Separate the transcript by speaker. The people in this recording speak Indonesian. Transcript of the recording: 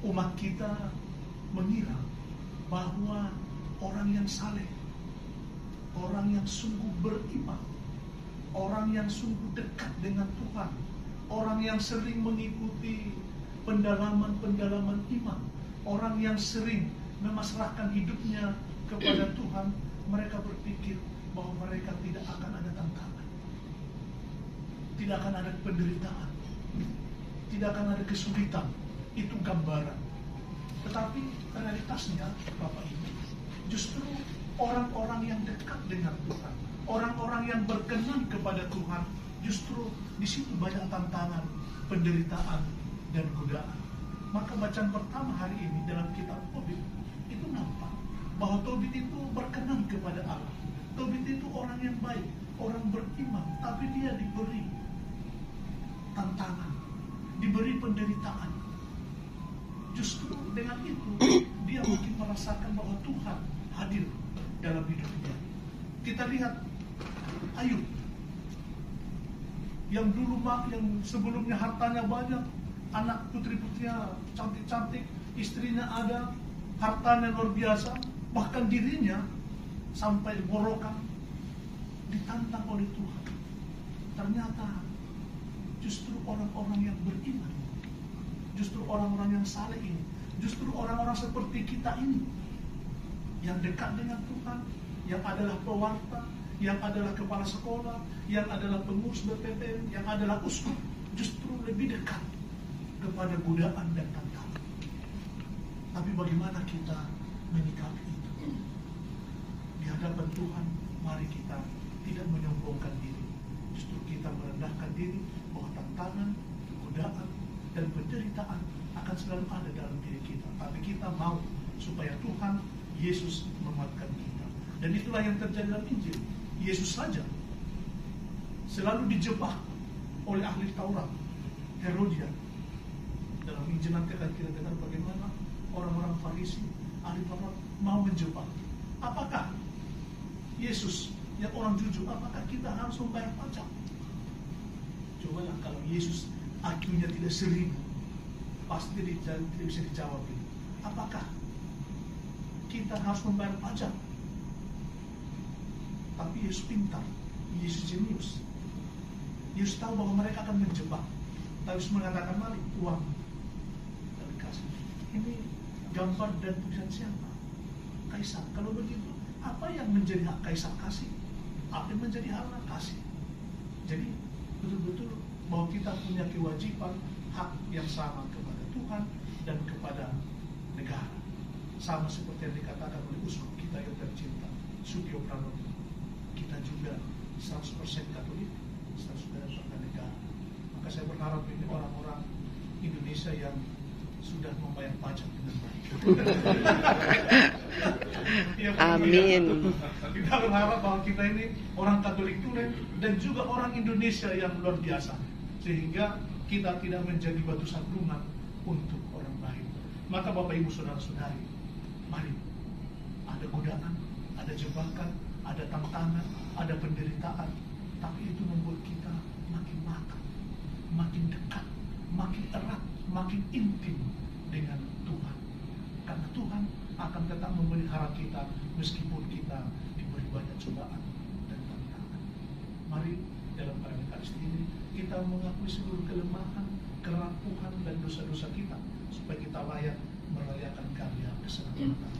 Speaker 1: umat kita mengira bahwa orang yang saleh, orang yang sungguh beriman, orang yang sungguh dekat dengan Tuhan, orang yang sering mengikuti pendalaman-pendalaman iman, orang yang sering memasrahkan hidupnya kepada Tuhan, mereka berpikir bahwa mereka tidak akan ada tantangan, tidak akan ada penderitaan, tidak akan ada kesulitan. Itu gambaran. Tetapi realitasnya, Bapak Ibu, justru orang-orang yang dekat dengan Tuhan, orang-orang yang berkenan kepada Tuhan, justru di situ banyak tantangan, penderitaan, dan godaan. Maka bacaan pertama hari ini dalam kitab Tobit itu nampak bahwa Tobit itu berkenan kepada Allah. Tobit itu orang yang baik, orang beriman, tapi dia diberi tantangan, diberi penderitaan. Justru dengan itu dia mungkin merasakan bahwa Tuhan hadir dalam hidupnya. Kita lihat Ayub yang sebelumnya hartanya banyak, anak putri-putrinya cantik-cantik, istrinya ada, hartanya luar biasa, bahkan dirinya sampai borokan, ditantang oleh Tuhan. Ternyata justru orang-orang yang beriman, justru orang-orang yang saleh ini, justru orang-orang seperti kita ini, yang dekat dengan Tuhan, yang adalah pewarta, yang adalah kepala sekolah, yang adalah pengurus BPPM, yang adalah uskup, justru lebih dekat kepada godaan dan tantangan. Tapi bagaimana kita menyikapi itu? Di hadapan Tuhan, mari kita tidak menyombongkan diri. Justru kita merendahkan diri bahwa tantangan, godaan, dan penderitaan akan selalu ada dalam diri kita. Tapi kita mau supaya Tuhan Yesus menguatkan kita. Dan itulah yang terjadi dalam Injil. Yesus saja selalu dijebak oleh ahli Taurat, Herodian. Dalam Injil nanti akan kita dengar bagaimana orang-orang Farisi, ahli Taurat mau menjebak. Apakah Yesus yang orang jujur, apakah kita harus membayar pajak? Cobalah kalau Yesus IQ-nya tidak 1000, pasti tidak bisa dijawab ini. Apakah kita harus membayar pajak? Tapi Yesus pintar, Yesus jenius. Yesus tahu bahwa mereka akan menjebak. Tapi Yesus mengatakan, mari uang kami kasih. Ini gambar dan tulisan siapa? Kaisar. Kalau begitu, apa yang menjadi hak Kaisar kasih? Apa yang menjadi hak Allah kasih? Jadi betul-betul bahwa kita punya kewajiban hak yang sama kepada Tuhan dan kepada negara. Sama seperti yang dikatakan oleh uskup kita yang tercinta, Sugio Pranoto. Kita juga 100% Katolik, 100% warga negara. Maka saya berharap ini orang-orang Indonesia yang sudah membayar pajak dengan baik.
Speaker 2: Amin.
Speaker 1: Kita berharap bahwa kita ini orang Katolik tulen dan juga orang Indonesia yang luar biasa, sehingga kita tidak menjadi batu sandungan untuk orang lain. Maka Bapak Ibu Saudara-saudari, mari, ada godaan, ada jebakan, ada tantangan, ada penderitaan, tapi itu membuat kita makin matang, makin dekat, makin erat, makin intim dengan Tuhan. Karena Tuhan akan tetap memelihara kita meskipun kita diberi banyak cobaan dan tantangan. Mari dalam Eucharistia ini kita mengakui seluruh kelemahan, kerapuhan dan dosa-dosa kita supaya kita layak merayakan karya keselamatan